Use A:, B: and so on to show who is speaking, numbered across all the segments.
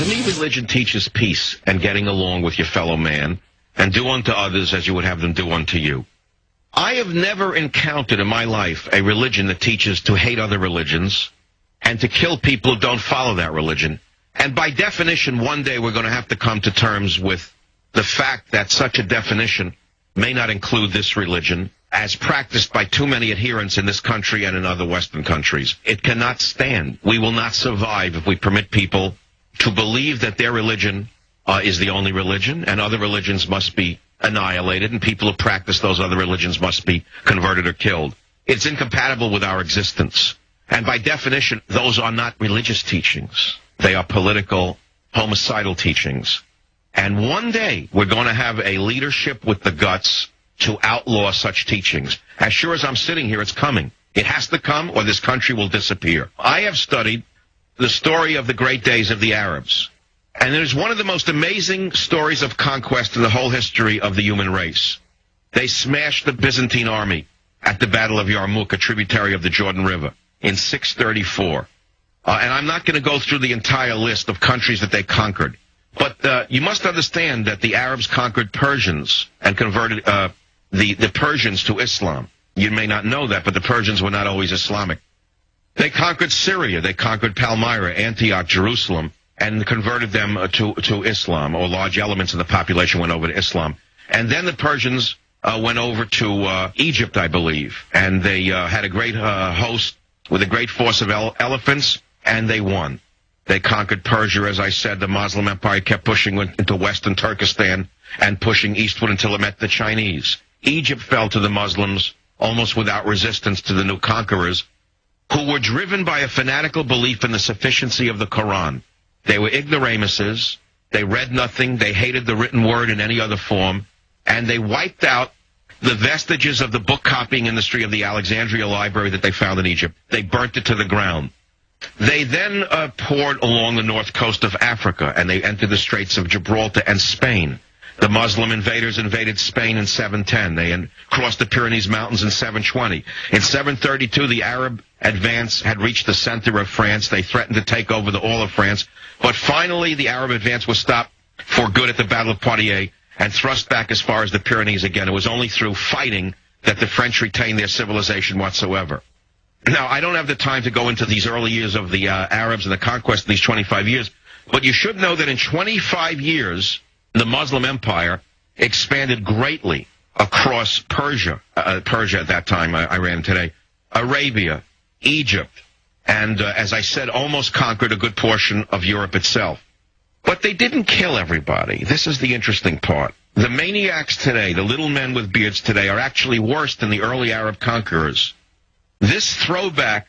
A: To me, religion teaches peace and getting along with your fellow man, and do unto others as you would have them do unto you. I have never encountered in my life a religion that teaches to hate other religions and to kill people who don't follow that religion. And by definition, one day we're going to have to come to terms with the fact that such a definition may not include this religion as practiced by too many adherents in this country and in other Western countries. It cannot stand. We will not survive if we permit people to believe that their religion is the only religion, and other religions must be annihilated, and people who practice those other religions must be converted or killed. It's incompatible with our existence. And by definition, those are not religious teachings. They are political, homicidal teachings. And one day, we're going to have a leadership with the guts to outlaw such teachings. As sure as I'm sitting here, it's coming. It has to come, or this country will disappear. I have studied the story of the great days of the Arabs. And it is one of the most amazing stories of conquest in the whole history of the human race. They smashed the Byzantine army at the Battle of Yarmouk, a tributary of the Jordan River, in 634. And I'm not going to go through the entire list of countries that they conquered. But you must understand that the Arabs conquered Persians and converted the Persians to Islam. You may not know that, but the Persians were not always Islamic. They conquered Syria. They conquered Palmyra, Antioch, Jerusalem, and converted them to Islam, or large elements of the population went over to Islam. And then the Persians went over to Egypt, I believe, and they had a great host with a great force of elephants, and they won. They conquered Persia, as I said. The Muslim Empire kept pushing into western Turkestan and pushing eastward until it met the Chinese. Egypt fell to the Muslims almost without resistance to the new conquerors, who were driven by a fanatical belief in the sufficiency of the Quran. They were ignoramuses. They read nothing. They hated the written word in any other form. And they wiped out the vestiges of the book copying industry of the Alexandria Library that they found in Egypt. They burnt it to the ground. They then poured along the north coast of Africa, and they entered the Straits of Gibraltar and Spain. The Muslim invaders invaded Spain in 710. They crossed the Pyrenees Mountains in 720. In 732, the Arab advance had reached the center of France. They threatened to take over all of France. But finally, the Arab advance was stopped for good at the Battle of Poitiers and thrust back as far as the Pyrenees again. It was only through fighting that the French retained their civilization whatsoever. Now, I don't have the time to go into these early years of the Arabs and the conquest of these 25 years, but you should know that in 25 years, the Muslim Empire expanded greatly across Persia, Persia at that time, Iran today, Arabia, Egypt, and, as I said, almost conquered a good portion of Europe itself. But they didn't kill everybody. This is the interesting part. The maniacs today, the little men with beards today, are actually worse than the early Arab conquerors. These throwbacks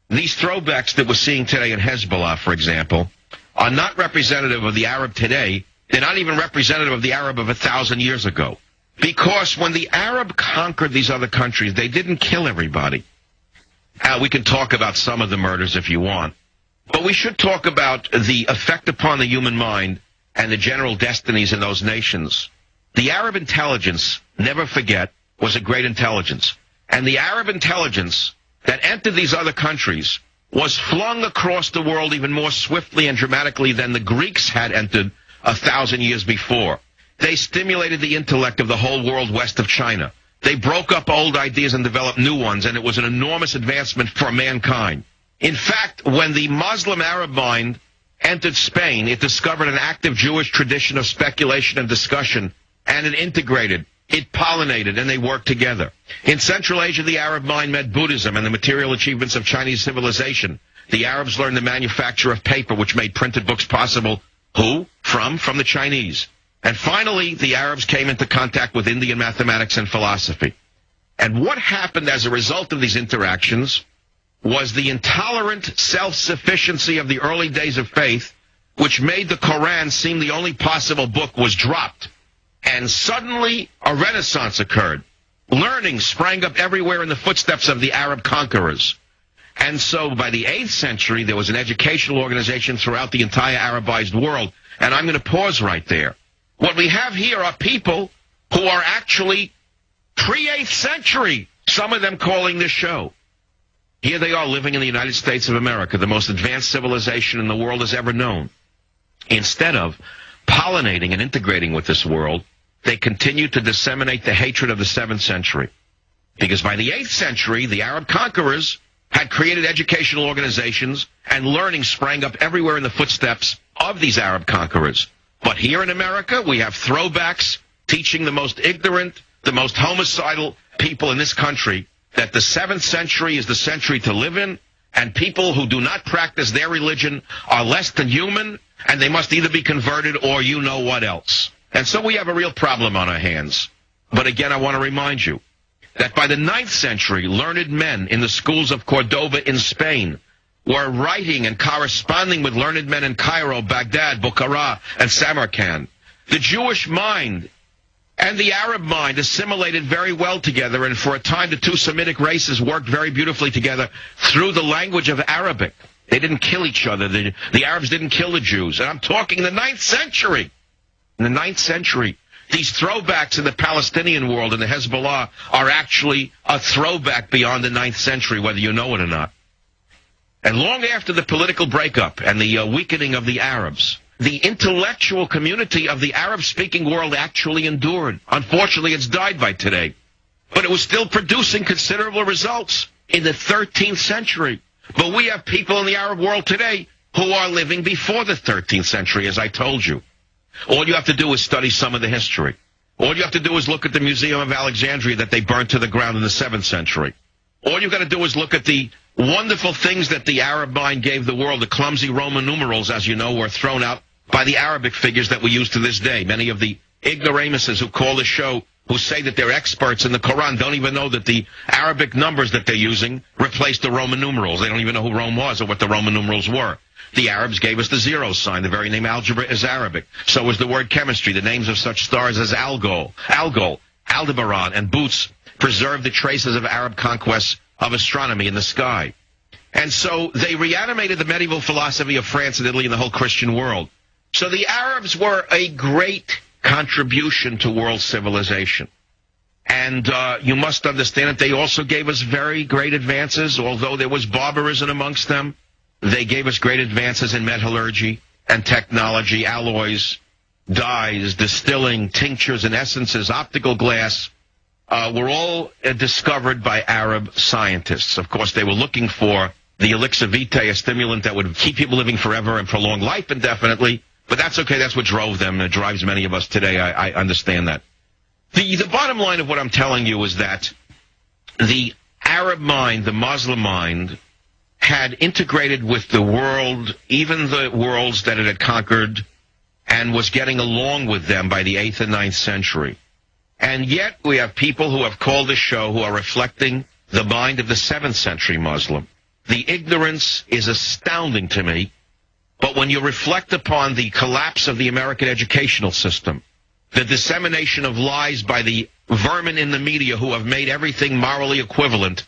A: that we're seeing today in Hezbollah, for example, are not representative of the Arab today. They're not even representative of the Arab of 1,000 years ago. Because when the Arab conquered these other countries, they didn't kill everybody. We can talk about some of the murders if you want. But we should talk about the effect upon the human mind and the general destinies in those nations. The Arab intelligence, never forget, was a great intelligence. And the Arab intelligence that entered these other countries was flung across the world even more swiftly and dramatically than the Greeks had entered 1,000 years before. They stimulated the intellect of the whole world west of China. They broke up old ideas and developed new ones, and it was an enormous advancement for mankind. In fact, when the Muslim Arab mind entered Spain, it discovered an active Jewish tradition of speculation and discussion, and it integrated, it pollinated, and they worked together. In Central Asia, the Arab mind met Buddhism and the material achievements of Chinese civilization. The Arabs learned the manufacture of paper, which made printed books possible. Who? From the Chinese. And finally, the Arabs came into contact with Indian mathematics and philosophy. And what happened as a result of these interactions was the intolerant self-sufficiency of the early days of faith, which made the Quran seem the only possible book, was dropped. And suddenly, a renaissance occurred. Learning sprang up everywhere in the footsteps of the Arab conquerors. And so by the 8th century, there was an educational organization throughout the entire Arabized world. And I'm going to pause right there. What we have here are people who are actually pre-8th century, some of them calling this show. Here they are living in the United States of America, the most advanced civilization in the world has ever known. Instead of pollinating and integrating with this world, they continue to disseminate the hatred of the 7th century. Because by the 8th century, the Arab conquerors had created educational organizations, and learning sprang up everywhere in the footsteps of these Arab conquerors. But here in America, we have throwbacks teaching the most ignorant, the most homicidal people in this country that the 7th century is the century to live in, and people who do not practice their religion are less than human, and they must either be converted or you know what else. And so we have a real problem on our hands. But again, I want to remind you that by the 9th century, learned men in the schools of Cordoba in Spain were writing and corresponding with learned men in Cairo, Baghdad, Bukhara, and Samarkand. The Jewish mind and the Arab mind assimilated very well together, and for a time the two Semitic races worked very beautifully together through the language of Arabic. They didn't kill each other. The Arabs didn't kill the Jews. And I'm talking the 9th century. In the 9th century, these throwbacks in the Palestinian world and the Hezbollah are actually a throwback beyond the 9th century, whether you know it or not. And long after the political breakup and the weakening of the Arabs, the intellectual community of the Arab-speaking world actually endured. Unfortunately, it's died by today. But it was still producing considerable results in the 13th century. But we have people in the Arab world today who are living before the 13th century, as I told you. All you have to do is study some of the history. All you have to do is look at the Museum of Alexandria that they burnt to the ground in the 7th century. All you've got to do is look at the wonderful things that the Arab mind gave the world. The clumsy Roman numerals, as you know, were thrown out by the Arabic figures that we use to this day. Many of the ignoramuses who call the show, who say that they're experts in the Quran, don't even know that the Arabic numbers that they're using replaced the Roman numerals. They don't even know who Rome was or what the Roman numerals were. The Arabs gave us the zero sign. The very name algebra is Arabic. So is the word chemistry. The names of such stars as Algol, Aldebaran, and Boots preserve the traces of Arab conquests of astronomy in the sky. And so they reanimated the medieval philosophy of France and Italy and the whole Christian world. So the Arabs were a great contribution to world civilization. And you must understand that they also gave us very great advances. Although there was barbarism amongst them, they gave us great advances in metallurgy and technology, alloys, dyes, distilling, tinctures and essences, optical glass, were all discovered by Arab scientists. Of course, they were looking for the elixir vitae, a stimulant that would keep people living forever and prolong life indefinitely. But that's okay. That's what drove them. It drives many of us today. I understand that. The bottom line of what I'm telling you is that the Arab mind, the Muslim mind, had integrated with the world, even the worlds that it had conquered, and was getting along with them by the 8th and 9th century. And yet we have people who have called this show who are reflecting the mind of the 7th century Muslim. The ignorance is astounding to me, but when you reflect upon the collapse of the American educational system, the dissemination of lies by the vermin in the media who have made everything morally equivalent,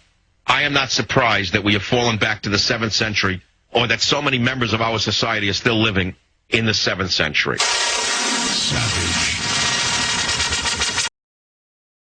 A: I am not surprised that we have fallen back to the 7th century, or that so many members of our society are still living in the 7th century. Savage.